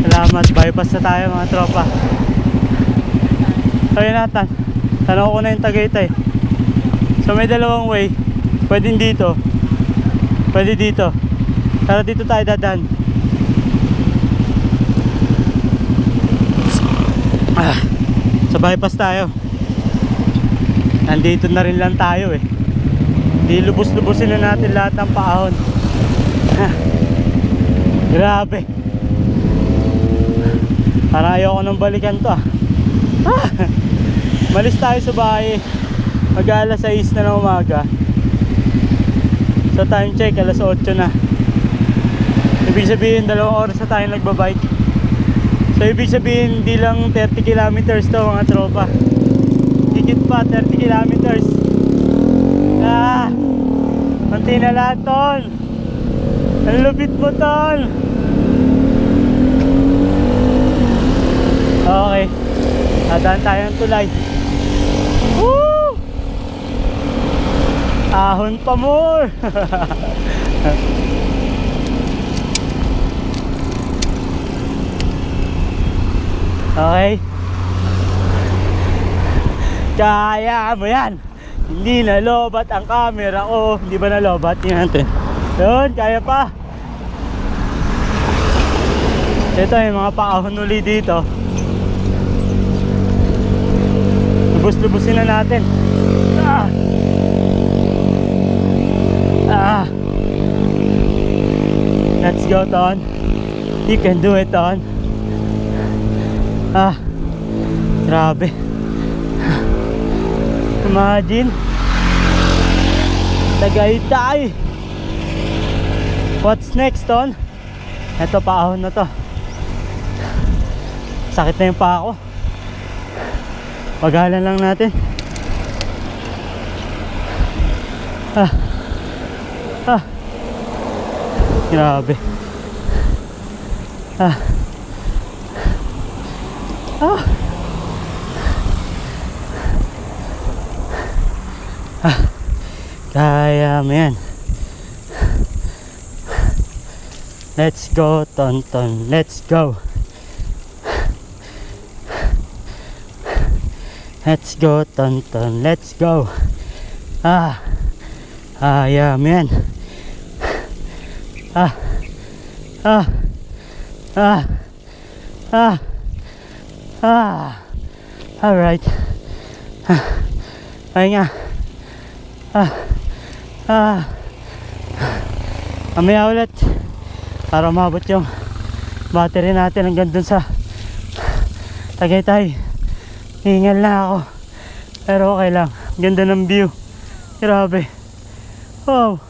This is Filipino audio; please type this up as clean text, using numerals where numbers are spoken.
Salamat, bypass na tayo mga tropa. Ayun Nathan, tanong ko na yung Tagaytay. So may dalawang way. Pwede dito, pwede dito. Pero dito tayo dadaan. Sa bypass tayo. Nandito na rin lang tayo eh. Di lubos-lubosin na natin lahat ng paahon. Grabe. Parang ayoko nang balikan to ah. Malis tayo sa bahay mag-alas 6 na ng umaga. So time check alas 8 na. Ibig sabihin 2 oras na tayo nagbabike. So ibig sabihin hindi lang 30 kilometers to mga tropa. Higit pa 30 kilometers. Kunti na lang tol. Ang lupit mo tol. Okay, dadaan tayo ng tulay. Woo! Ahon pa more. Okay, kaya mo yan. Hindi nalobat ang camera ko. Hindi ba nalobat? Tingnan natin. Yun, kaya pa. Ito yung mga paahon uli dito. Lubos-lubosin na natin. Let's go Ton. You can do it Ton. Grabe. Imagine Tagaytay. What's next Ton? Ito paahon na to. Sakit na yung paa ko. Paghalan lang natin. Grabe. Kaya mo yan. Let's go Tonton. Let's go. Let's go Tonton. Let's go. Yeah man. Alright. Pahinga. Mamaya ulit para umabot yung battery natin hanggang dun sa Tagaytay. Hingal na ako pero okay lang. Ganda ng view. Grabe. Wow.